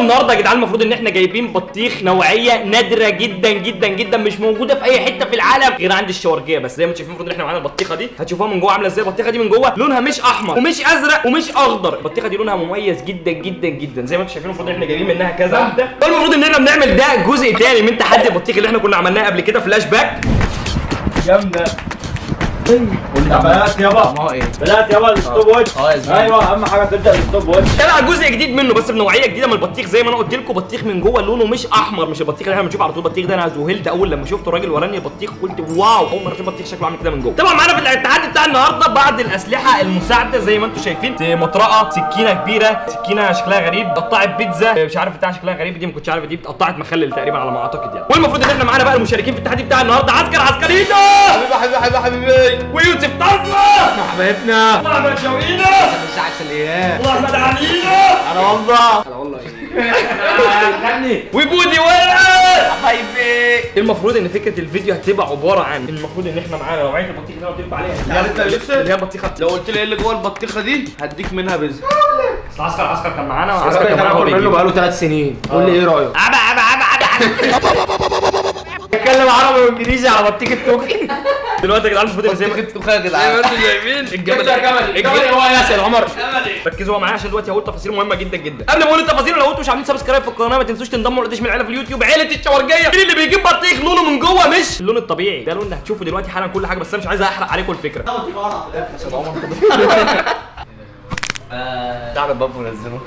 النهارده يا جدعان المفروض ان احنا جايبين بطيخ نوعيه نادره جدا جدا جدا، مش موجوده في اي حته في العالم غير عند الشوارجيه بس. زي ما انتم شايفين المفروض ان احنا معانا البطيخه دي، هتشوفوها من جوه عامله ازاي. البطيخه دي من جوه لونها مش احمر ومش ازرق ومش اخضر، البطيخه دي لونها مميز جدا جدا جدا زي ما انتم شايفين. المفروض ان احنا جايبين منها كذا. المفروض ان احنا بنعمل ده جزء تاني من تحدي البطيخ اللي احنا كنا عملناه قبل كده، فلاش باك جامده. بدأت يابا. ما هو ايه؟ بدأت يابا الستوب واتش. ايوه اهم حاجه تبدا الستوب واتش. طلع جزء جديد منه بس بنوعيه جديده من البطيخ. زي ما انا قلت لكم بطيخ من جوه لونه مش احمر، مش البطيخ اللي احنا بنشوفه على طول. البطيخ ده انا ذهلت اول لما شفته الراجل وراني البطيخ قلت واو، اول مره اشوف بطيخ شكله عامل كده من جوه. طبعا معانا في التحدي بتاع النهارده بعض الاسلحه المساعده زي ما انتم شايفين، مطرقه، سكينه كبيره، سكينه شكلها غريب، قطعه بيتزا مش عارف بتاع شكلها غريب، دي ما كنتش عارف دي قطعه مخلل تقريبا على ما اعتقد يعني. والمفروض ان احنا معانا بقى المشاركين في التحدي بتاع النهارده، عسكرينا حبيبي ويوسف طلبه حبايبنا واحمد شوقينا مش عسليات واحمد عمينا انا والله غني وجودي ولد حبايبي. المفروض ان فكره الفيديو هتبقى عباره عن المفروض ان احنا معانا نوعيه البطيخه اللي انا قلت لكم عليها اللي هي البطيخه. لو قلت لي ايه اللي جوه البطيخه دي هديك منها بزق. عسكر كان معانا عسكر كان معانا منه بقاله 3 سنين. قول لي ايه رايك؟ اتكلم عربي وانجليزي على بطيخ التوكي. دلوقتي يا جدعان المفروض زي ما التوكي يا جدعان انتوا شايفين الجمل هو ياسر عمر. ركزوا معايا عشان دلوقتي هقول تفاصيل مهمه جدا جدا. قبل ما اقول التفاصيل، لو انتوا مش عاملين سبسكرايب في القناه ما تنسوش تنضموا لقداش من العيله في اليوتيوب، عيله الشوارجيه. مين اللي بيجيب بطيخ لونه من جوه مش اللون الطبيعي ده، لون اللي هتشوفوا دلوقتي حالا كل حاجه، بس انا مش عايز احرق عليكم الفكره. تعال بابا نزله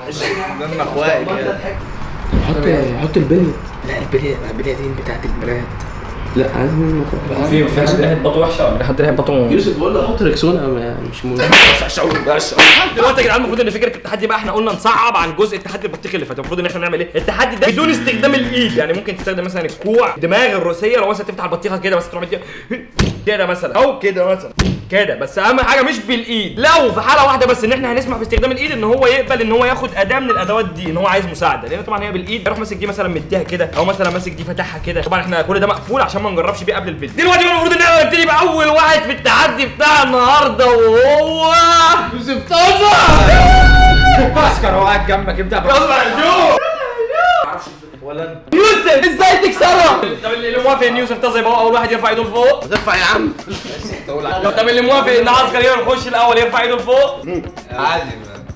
ده اخوائي كده. حط البلية. لا البلية دي بتاعت البنات. لا عايزين في حد ريحه بطه وحشه ولا حد ريحه بطه؟ يوسف بقول له حط ريكسونا مش مهم. دلوقتي يا جدعان المفروض ان فكره التحدي بقى احنا قلنا نصعب عن جزء التحدي البطيخ اللي فات. المفروض ان احنا نعمل ايه؟ التحدي ده بدون استخدام الايد، يعني ممكن تستخدم مثلا الكوع، دماغ الروسيه، لو مثلا تفتح البطيخه كده بس تروح مديها كده مثلا او كده مثلا كده، بس اهم حاجه مش بالايد. لو في حاله واحده بس ان احنا هنسمح باستخدام الايد ان هو يقبل ان هو ياخد اداه من الادوات دي، ان هو عايز مساعده، لان طبعا هي بالايد يروح ماسك دي مثلا مديها كده او مثلا ماسك دي فتحها كده. طبعا احنا كل ده مقفول عشان ما نجربش بيه قبل الفيديو. دلوقتي المفروض ان احنا نبتدي باول واحد في التحدي بتاع النهارده وهو يوسف طلبه. عسكر هو قاعد جنبك ابدا ولا يوسف ازاي تكسرها؟ طب اللي موافق ان يوسف تصب هو اول واحد يرفع ايده لفوق. ترفع يا عم. طب اللي موافق ان عسكر يخش الاول يرفع ايده لفوق. عادي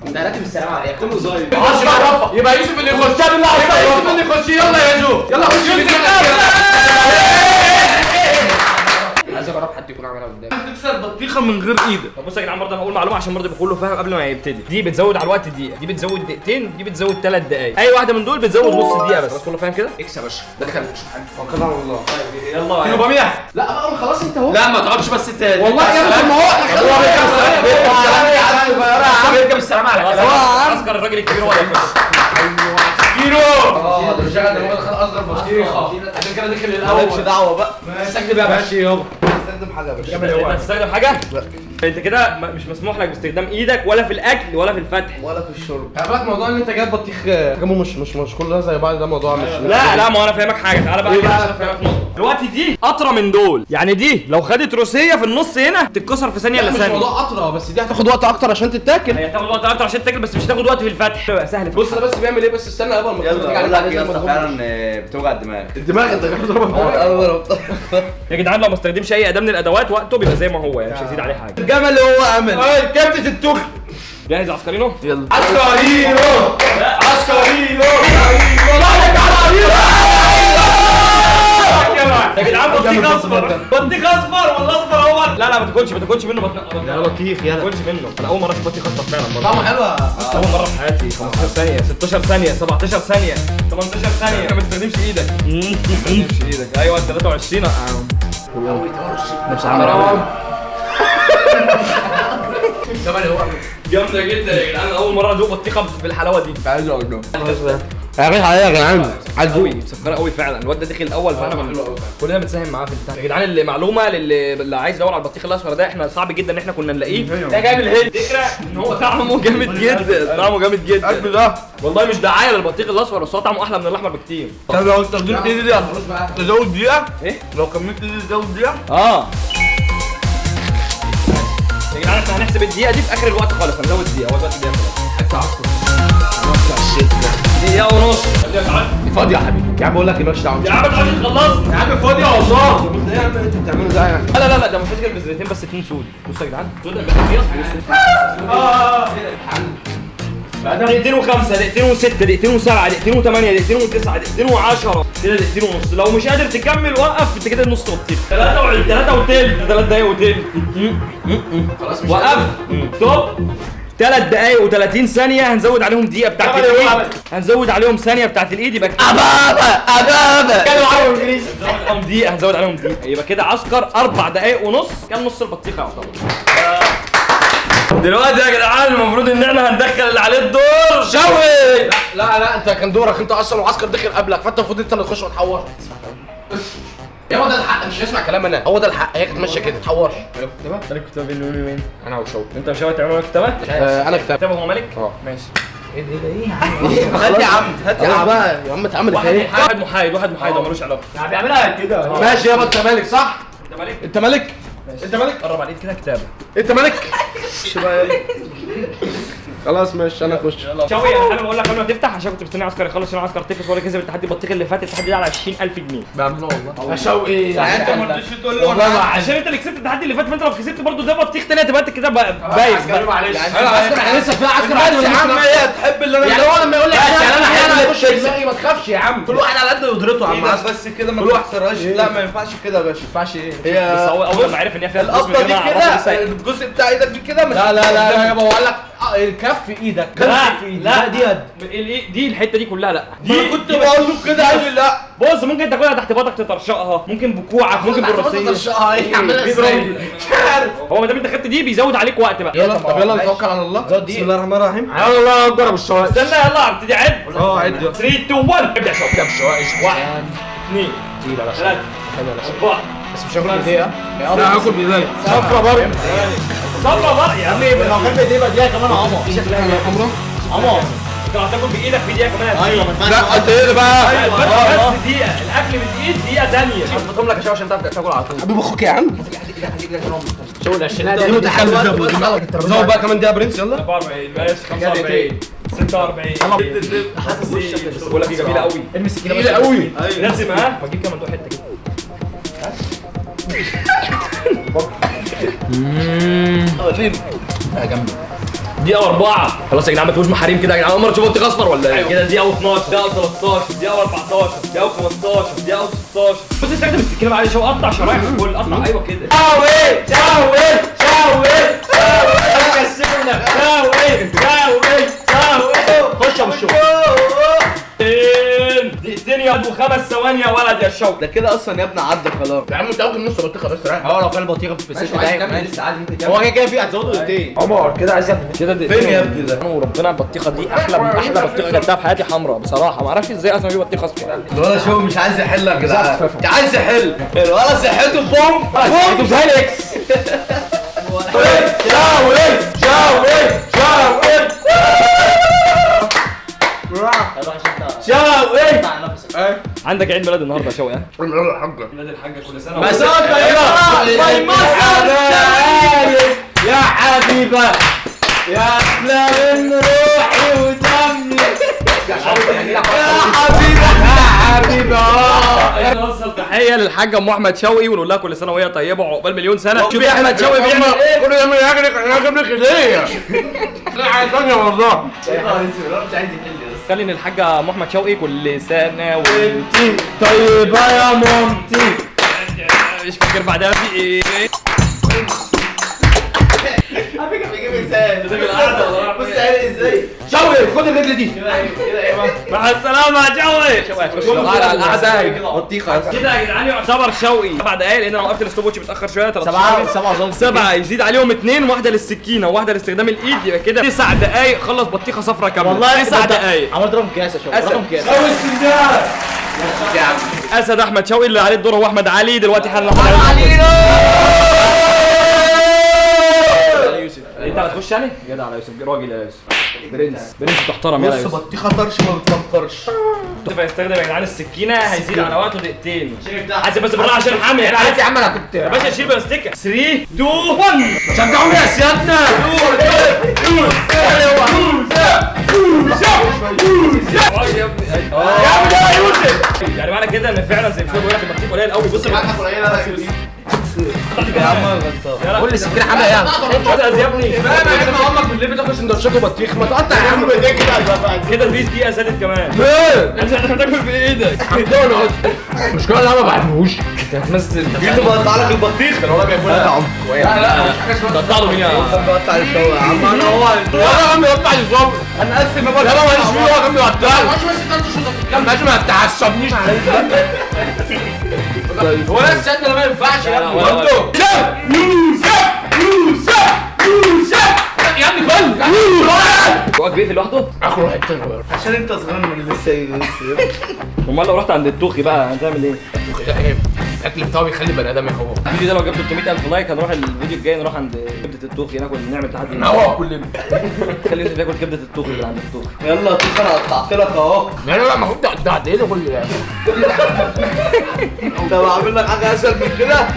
انت راكب السلام عليكم كله صغير. يبقى يوسف اللي يخش. يبقى يوسف اللي يخش. يلا يا جو يلا خش يوسف. عايز اجرب حد يكون عاملها قدامي. تكسر بطيخه من غير ايدك. طب بصوا يا جدعان برضه انا هقول معلومه عشان برضه يبقى كله فاهم قبل ما يبتدي. دي بتزود على الوقت دقيقه، دي بتزود دقيقتين، دي بتزود 3 دقائق. اي واحده من دول بتزود نص دقيقه بس. كله فاهم كده؟ اكسب يا باشا. دخل مش حاجه. توكلنا على الله. يلا 400. لا بقى خلاص انت اهو. لا ما تقعدش بس انت والله يا ابني ما هو احنا هو بيركب السلام عليكم. عسكر الراجل الكبير هو اللي يخش. كيلو. ده مش شغال ده خد اصغر بطيخه. عشان كده دخل الاول. مالكش دعوه بقى. استخدم يا باشا يابا. استخدم حاجه يا باشا. انت هتستخدم حاجه؟ لا انت كده مش مسموح لك باستخدام ايدك ولا في الاكل ولا في الفتح ولا في الشرب. خلي بالك موضوع ان انت جايب بطيخ جنبه مش كلها زي بعض، ده موضوع مش لا ما هو انا فاهمك حاجه. تعالى بقى كده عشان افهمك نقطه. دلوقتي دي قطره من دول، يعني دي لو خدت روسيه في النص هنا تتكسر في ثانيه الا مش ثانيه. موضوع قطره بس دي هتاخد وقت اكتر عشان تتاكل. هي هتاخد وقت اكتر عشان تاكل بس مش هتاخد وقت في الفتح. تبقى سهل. بص ده بس بيعمل ايه، بس استنى قبل ما يا اسطى فعلا بتوجع الدماغ. الدماغ انت ضربها. يا جدعان لو ما استخدمش اي اداه من الادوات وقته بيبقى زي ما هو، يعني مش هيزيد عليه حاجه. الجمل اللي هو امل كبتة التوخ. جاهز عسكرينو؟ يلا عسكرينو عسكرينو يا جدعان بطيخ اصفر. بطيخ اصفر ولا اصفر اهو. لا ما تاكلش منه. يا بطيخ يلا ما تاكلش منه. انا اول مره اشوف بطيخ اصفر فعلا برضه. طعمه حلو. اول مره في حياتي. 15 ثانيه 16 ثانيه 17 ثانيه 18 ثانيه. ما تستخدمش ايدك. ايوه 23. نفس عمل جامده جدا يا جدعان. اول مره ادوق بطيخه بالحلاوه دي. مش عايز اقول له يا جدعان عليا يا جدعان. عايز قوي مسكره قوي فعلا. الواد ده دخل الاول فاحنا كلنا بنساهم معاه في البتاع. يا جدعان المعلومه اللي عايز يدور على البطيخ الاصفر ده، احنا صعب جدا ان احنا كنا نلاقيه. ده جاي من الهند. الفكره ان هو طعمه جامد جدا. طعمه جامد جدا. قلب ده والله مش دعايه للبطيخ الاصفر، بس هو طعمه احلى من الاحمر بكتير. طب لو استخدمت ايدي دي تزود دقيقه. ايه؟ لو كملت ايدي تزود دقيقه. يا جدعان احنا هنحسب الدقيقه دي في اخر الوقت خالص. هنزود دقيقه. هو دلوقتي دقيقه خلاص. حتى عصر. دقيقة ونص. فاضي يا حبيبي. يا عم بقول لك مالكش دعوه. يا عم انت عايز تخلصني؟ يا عم فاضي والله. ايه يا عم انتوا بتعملوا ده يعني؟ لا ده مفيش غير بذرتين بس 2 سود. بصوا يا جدعان سود دقيقتين و5 دقيقتين و6 دقيقتين و7 دقيقتين و8 دقيقتين و9 دقيقتين و10 كده دقيقتين ونص. لو مش قادر تكمل وقف انت كده نص بطيخ. 3 وتلت 3 دقايق وتلت. خلاص مش وقف ستوب. 3 دقايق و30 ثانية هنزود عليهم دقيقة بتاعت الايد. هنزود عليهم ثانية بتاعت الايد يبقى ابابا كانوا عربي انجليزي. هنزود عليهم دقيقة يبقى كده عسكر 4 دقايق ونص. كان نص البطيخة يعتبر. دلوقتي يا جدعان المفروض ان احنا هندخل اللي عليه الدور شوي. لا انت كان دورك انت اصلا وعسكر دخل قبلك فانت المفروض انت اللي تخش وتحور. يا هو ده الحق مش هسمع كلام انا. هو ده الحق هي كانت ماشيه كده تحورش. كتابة؟ مالك كتابة مين؟ انا وشوقي. انت وشوقي تعملوا كتابة؟ انا كتاب. كتابة هو مالك؟ ماشي. هات يا عم هات يا عم بقى يا عم اتعمل ايه؟ واحد محايد هو ملوش علاقة. يعني بيعملها كده. ماشي يابا انت مالك صح؟ انت مالك؟ انت مالك؟ انت مالك؟ قرب عليك كده كتابة. انت مالك؟ خلاص ماشي انا اخش. شوقي انا حابب اقول لك قبل ما تفتح عشان كنت مستني عسكر يخلص عشان عسكر تخلص. هو اللي كسب التحدي البطيخ اللي فات. التحدي ده على 20000 جنيه. بعمله والله. يا شوقي انت ما رضيتش تقول له والله عشان انت اللي كسبت التحدي اللي فات. فانت لو كسبت برضه ده بطيخ تاني هتبقى انت كده بايظ. معلش انا لسه في عسكر عادي يا عم هي تحب اللي انا يعني هو لما يقول لك يعني انا هخش دماغي ما تخافش يا عم. كل واحد على قد قدرته يا عم بس كده ما تخسرهاش. لا ما ينفعش كده يا باشا. ما ينفعش ايه بس هو اول ما عرف ان هي فيها فلوس القبضه دي كده الجزء بتاع ايدك دي كده مش لا يابا هو قال لك الكف في ايدك. لا دي الحته دي كلها لا. دي كنت بقول له كده قال لي لا. بص ممكن تاكلها تحت باطك تطرشقها. ممكن بكوعك ممكن بالرصيه. ترشقها ايه اعملها ازاي؟ مش عارف. هو ما دام انت خدت دي بيزود عليك وقت بقى. يلا طب يلا نتوكل على الله. بسم الله الرحمن الرحيم. يلا الله اكبر ابو الشوائش. استنى يلا ابتدي عد. عد 3 2 1 ابدا شوف. الشوائش 1 2 3 4 بس مش هاكل بايديا. لا هاكل بايديا. صفرا برضه. صبر بقى يا عم. لو كان بايديه بقى دي كمان عمر. دي شكلها حمرا. عمر انت هتاكل بايدك في دقيقه كمان. ايوه ما ينفعش. لا انت ايه بقى؟ بس دقيقه الاكل بالايد دقيقه ثانيه. هحطهم لك عشان تعرف تاكل على طول. حبيب اخوك يا عم. شغل الشنات دي متخلف ده. زود بقى كمان دقيقه برنس يلا. 44 ماشي 45 46 حاسس وشك بس بقول لك دي جميله قوي. ارمي السكينه جميله قوي. لازم ها بجيب كمان دول حته كده. دقيقة 4 خلاص يا جدعان ما تبقوش محارين كده يا جدعان. أول مرة تشوفوا بطيخ أصفر ولا إيه؟ كده دقيقة 12 دقيقة 13 دقيقة 14 دقيقة 15 دقيقة 16. بص استخدم السكينة بقى شو قطع شرايح الكل قطع. أيوه كده. شاوي خش يا ابو الشوق. دقيقتين يا ابو 5 ثواني يا ولد يا شوق. ده كده اصلا يا ابني عدى خلاص. يا عم انت واكل نص بطيخه بس رايح. هو لو كان البطيخه في 6 دقايق كمان لسه عادي ممكن هو كده كده في هتزوده دقيقتين. عمر كده عايز كده فين يا ابني ده؟ وربنا البطيخه دي احلى بطيخه جبتها في حياتي حمراء بصراحه. ما اعرفش ازاي اصلا في بطيخه اصفر. الولد شو مش عايز يحل يا جدعان. مش عايز يحل. الولد صحته بوم انتوا زي الاكس. شوقي عندك عيد ميلاد النهارده يا شوقي. ها ميلاد الحاجه كل سنه بس يا حبيبه يا احلى من روحي ودمي يا حبيبه نوصل تحيه للحاجه ام احمد شوقي ونقول لها كل سنه وهي طيبه وعقبال مليون سنه. شوفي احمد شوقي بيعمل ايه. كله يعمل انا جايب لك هديه. لا حاجه ثانيه والله. مش عايز يحل بس. خلي ان الحاجه ام احمد شوقي كل سنه وانتي طيبه يا مامتي. مش فاكر بعدها في ايه. على فكره بيجيب انسان. بص ازاي. شوقي خد الرجل دي. مع السلامه يا شوقي. على القعده بطيخه كده يا جدعان يعتبر شوقي 7 دقايق لان انا وقفت الستوب واتش متاخر شويه. 7 7 يزيد عليهم 2 واحده للسكينه وواحده لاستخدام الايد يبقى كده 9 دقايق خلص بطيخه صفرا كامله. والله 9 دقايق. عملت رقم كاس يا شباب. رقم كاس. اسد احمد شوقي اللي عليه الدور هو احمد علي دلوقتي حالا. يوسف انت هتخش يعني؟ جدع على يوسف راجل يا يوسف. برنس تحترم يا يوسف. بص بطيخه طرش ما بتفكرش. يوسف هيستخدم يا جدعان السكينه هيزيد على وقته دقيقتين. حاسب بس بالراحه عشان حامي يعني. عادي يا عم انا كنت يا باشا شيل بلاستيكه. 3 2 1 شجعوني يا سيادنا. يا ابني يا ابني يا يوسف. يعني معنى كده ان فعلا زي ما بيقول لك البطيخ قليل قوي. بص يا عم غلطان. قول لي سكينه حامله ايه يا ابني. فاهم يا ابني امك بالليل بتاكل سندوتشات وبطيخ ما تقطع يا عم بايديك كده البيس دقيقه زادت كمان. انت هتاكل بايدك المشكله انا ما بعرفوش. انت هتمثل جيت بقطع لك البطيخ كان هو بياكلها طعم لا لا مش حاجه اسمها قطع له مين يا بقطع الجو يا عم انا هو يا عم يقطع لي الصبر انا اسف ما يا ماليش فيه هو كان بيقطع لي مش بس انت شوطك كان ماشي ما تعصبنيش هو انا السد ما ينفعش يا ابني. يا ابني كل هو بيقفل لوحده؟ اخر حته عشان انت صغير من لسه امال لو رحت عند التوخي بقى هتعمل ايه؟ الاكل بتاعه بيخلي البني ادم يهوى الفيديو ده لو جاب 300000 لايك هنروح الفيديو الجاي نروح عند كبده التوخي ناكل نعمل تحدي نهوى كلنا خلي يوسف ياكل كبده التوخي اللي عند التوخي. يلا تيجي انا قطعت لك اهو. يعني انا المفروض ده ايه ده كل ده انت بعمل لك حاجه اسهل من كده.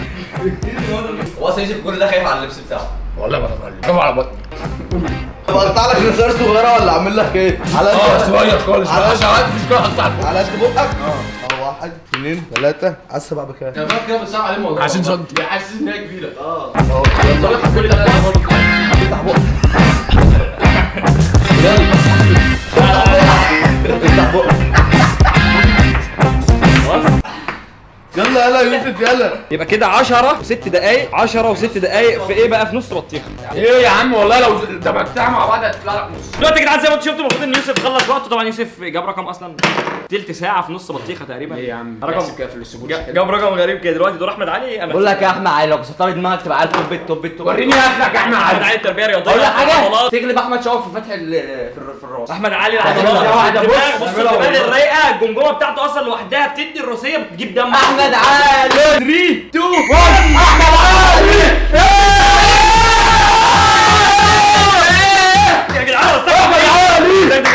هو اصلا يوسف كل ده خايف على اللبس بتاعه. والله ما انا على بطني. طب اقطع لك نزار صغيره ولا اعمل لك ايه؟ على صغير خالص مش كده اقطع على قد بقك. اه 1 2 3 على السبع بكام؟ انا فاكر كده بتصعب عليه الموضوع 20 سم حاسس ان هي كبيره. كل ده افتح بقك. افتح بقك. يلا يلا يا يوسف يلا. يبقى كده 10 و6 دقايق 10 و6 دقايق في ايه بقى؟ في نص بطيخه. ايه يا عم والله لو دمجتها مع بعض هتطلع لك نص. دلوقتي يا جدعان زي ما انتم شفتوا المفروض ان يوسف خلص وقته. طبعا يوسف جاب رقم اصلا تلت ساعه في نص بطيخه تقريبا. ايه يا عم رقم كده في الاسبوع جاب رقم غريب كده. دلوقتي دور احمد علي. انا بقول لك يا احمد علي لو كسرت لي دماغك تبقى عارف توب وريني اكلك يا احمد احمد علي. علي التربيه الرياضيه. اقول لك حاجه عضلات. تغلب احمد شوقي في فتح في الراس. احمد علي تعملها العضلات واحدة، الدماغ. بص، بص تعملها الدماغ والله. الرايقه الجمجمه بتاعته اصلا لوحدها بتدي الروسيه بتجيب دم. احمد علي 3 2 احمد علي يا جدعان استخدم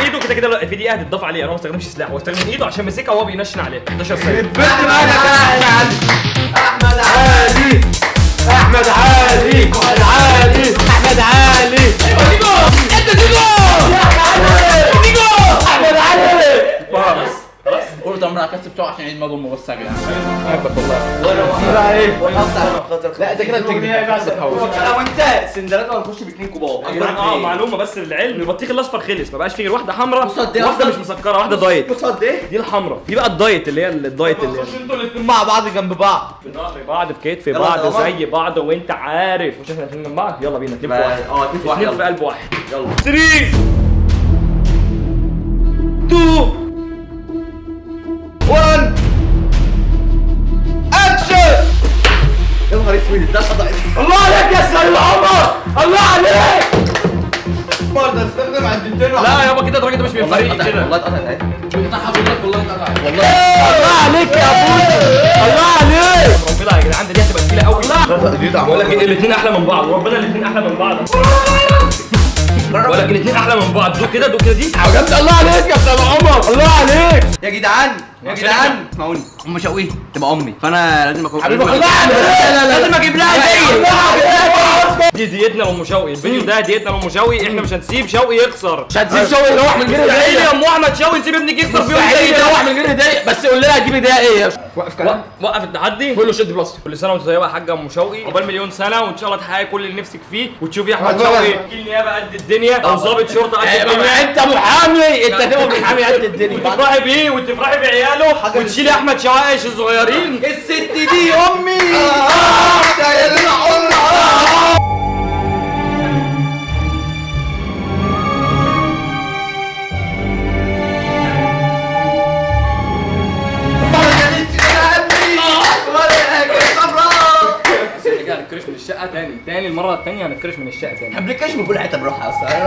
ايده كده كده في دقيقه هتتضاف عليه. انا ما استخدمش سلاح هو استخدم ايده عشان مسكها وهو بينشن عليه 11 ثانيه. احمد علي احمد علي احمد علي احمد علي احمد علي قول طب انا عكست بتوع عشان عيد ميلاد امه بس يا جدعان. بحبك والله. لا ده كده بتجري انا وانت سندرات هنخش باتنين كبار. معلومه بس للعلم البطيخ الاصفر خلص ما بقاش فيه غير واحده حمراء بص قد ايه واحده أصلاً؟ مش مسكره واحده دايت. بص قد ايه؟ دي الحمراء في بقى الدايت اللي هي الدايت اللي هي انتوا الاثنين مع بعض جنب بعض. في ظهر بعض في كتف يلا بعض يلا. زي بعض وانت عارف مش احنا الاثنين من بعض. يلا بينا اتنين في واحد اتنين في واحد اتنين في يلا. قلب واحد. يلا 3 2 1 اكشن. يا نهار اسود ده خطأ. الله عليك يا سيد عمر الله عليك. برضه استخدم عند الدين. لا يابا كده الراجل ده مش من والله فريق اتقطعت كده. والله اتقطعت عادي. بتاعها بيقول لك والله اتقطعت. الله عليك يا ابويا الله عليك. ربنا يا جدعان دي هتبقى تقيله قوي. دي بقول لك الاثنين احلى من بعض وربنا الاثنين احلى من بعض. بقول لك الاثنين احلى من بعض. دوق كده دوق كده دي بجد الله عليك يا سيد عمر الله عليك. يا جدعان يا جدعان اسمعوني ام شوقي تبقى امي فانا لازم اكون حبيبي الله عليك. لازم اجيب لها هديه. دي ديتنا لام شوقي. الفيديو ده ديتنا لام شوقي. احنا مش هنسيب شوقي يخسر. مش هتسيب شوقي يروح من غير مستحيل هديه. يا ام احمد شوقي نسيب ابنك يخسر في يوم زي مستحيل ده. يروح من غير هديه بس قول لنا هتجيب هديه ايه. وقف كلام. وقف التحدي. قول له شد بلاستيك. كل سنه وانت طيبه يا حاجه ام شوقي. عقبال مليون سنه وان شاء الله تحققي كل اللي نفسك فيه وتشوفي احمد عقبال. شوقي وكيل نيابه قد الدنيا او ضابط شرطه قد الدنيا. انت محامي انت تبقى محامي قد الدنيا. وتفرحي بيه وتفرحي بعياله وتشيلي احمد شواقش الصغيرين. الست دي امي هنكرش من الشقه تاني المره التانيه هنكرش من الشقه تاني. قبل كاش من كل حته بروحها اصلا.